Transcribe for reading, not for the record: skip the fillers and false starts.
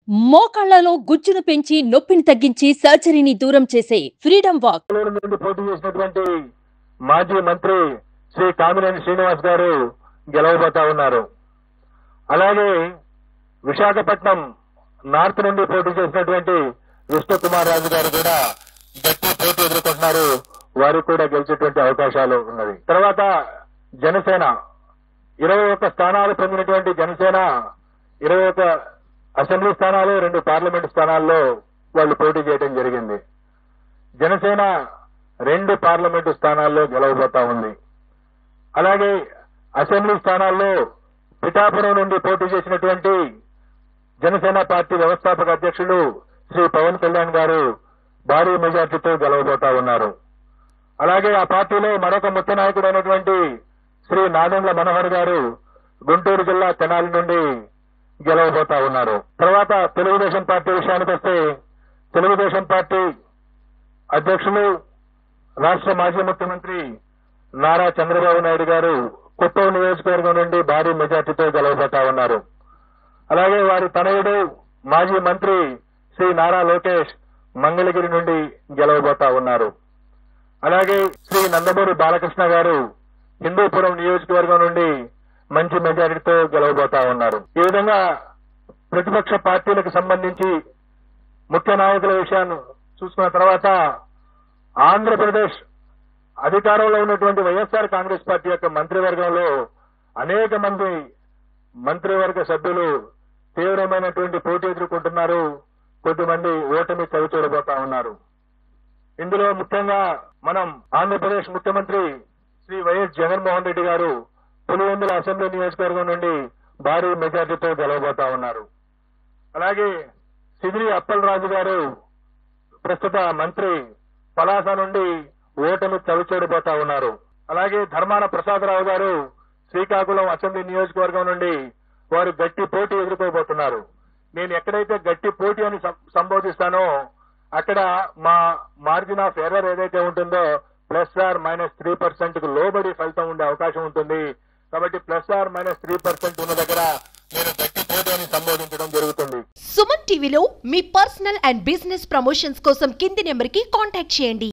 మోకాళ్లలో గుజ్జును పెంచి నొప్పిని తగ్గించి సర్జరీని దూరం చేసే ఫ్రీడమ్ వాక్ నుండి పోటీ చేసినటువంటి మాజీ మంత్రి శ్రీ కామినేని శ్రీనివాస్ గారు గెలవబోతా ఉన్నారు. అలాగే విశాఖపట్నం నార్త్ నుండి పోటీ చేసినటువంటి విష్ణు కుమార్ రాజు గారు కూడా గట్టి పోటీ ఎదుర్కొంటున్నారు. వారికి కూడా గెలిచేటువంటి అవకాశాలు ఉన్నది. తర్వాత జనసేన 21 స్థానాలు పొందినటువంటి జనసేన 21 అసెంబ్లీ స్థానాలు 2 పార్లమెంటు స్థానాల్లో వాళ్ళు పోటీ చేయడం జరిగింది. జనసేన 2 పార్లమెంటు స్థానాల్లో గెలవబోతా ఉంది. అలాగే అసెంబ్లీ స్థానాల్లో పిఠాపురం నుండి పోటీ చేసినటువంటి జనసేన పార్టీ వ్యవస్థాపక అధ్యక్షులు శ్రీ పవన్ కళ్యాణ్ గారు భారీ మెజార్టీతో గెలవబోతా ఉన్నారు. అలాగే ఆ పార్టీలో మరొక ముఖ్య నాయకుడైనటువంటి శ్రీ నాదెండ్ల మనోహర్ గారు గుంటూరు జిల్లా తెనాలి నుండి గెలవబోతా ఉన్నారు. తర్వాత తెలుగుదేశం పార్టీ విషయానికి వస్తే తెలుగుదేశం పార్టీ అధ్యక్షులు రాష్ట్ర మాజీ ముఖ్యమంత్రి నారా చంద్రబాబు నాయుడు గారు కుప్పం నియోజకవర్గం నుండి భారీ మెజార్టీతో గెలవబోతా ఉన్నారు. అలాగే వారి తనయుడు మాజీ మంత్రి శ్రీ నారా లోకేష్ మంగళగిరి నుండి గెలవబోతా ఉన్నారు. అలాగే శ్రీ నందమూరి బాలకృష్ణ గారు హిందూపురం నియోజకవర్గం నుండి మంచి మెజారిటీతో గెలవబోతా ఉన్నారు. ఈ విధంగా ప్రతిపక్ష పార్టీలకు సంబంధించి ముఖ్య నాయకుల విషయాన్ని చూసుకున్న తర్వాత ఆంధ్రప్రదేశ్ అధికారంలో ఉన్నటువంటి వైఎస్ఆర్ కాంగ్రెస్ పార్టీ యొక్క మంత్రివర్గంలో అనేక మంది మంత్రివర్గ సభ్యులు తీవ్రమైనటువంటి పోటీ ఎదుర్కొంటున్నారు. కొద్దిమంది ఓటమి చవిచూడబోతా ఉన్నారు. ఇందులో ముఖ్యంగా మనం ఆంధ్రప్రదేశ్ ముఖ్యమంత్రి శ్రీ వైఎస్ జగన్మోహన్ రెడ్డి గారు పులివెందుల అసెంబ్లీ నియోజకవర్గం నుండి భారీ మెజార్టీతో గెలవబోతా ఉన్నారు. అలాగే సిదిరి అప్పలరాజు గారు ప్రస్తుత మంత్రి పలాస నుండి ఓటమి చవిచూడబోతా ఉన్నారు. అలాగే ధర్మాన ప్రసాదరావు గారు శ్రీకాకుళం అసెంబ్లీ నియోజకవర్గం నుండి వారు గట్టి పోటీ ఎదుర్కోబోతున్నారు. నేను ఎక్కడైతే గట్టి పోటీ అని సంబోధిస్తానో అక్కడ మా మార్జిన్ ఆఫ్ ఎర్రర్ ఏదైతే ఉంటుందో +/- 3% లోబడి ఫలితం ఉండే అవకాశం ఉంటుంది. కాబట్టి +/- 3% ఉన్న దగ్గర నేను గట్టి పోటీ అని సంబోధించడం జరుగుతుంది. సుమన్ టీవీలో మీ పర్సనల్ అండ్ బిజినెస్ ప్రమోషన్స్ కోసం కింది నెంబర్కి కాంటాక్ట్ చేయండి.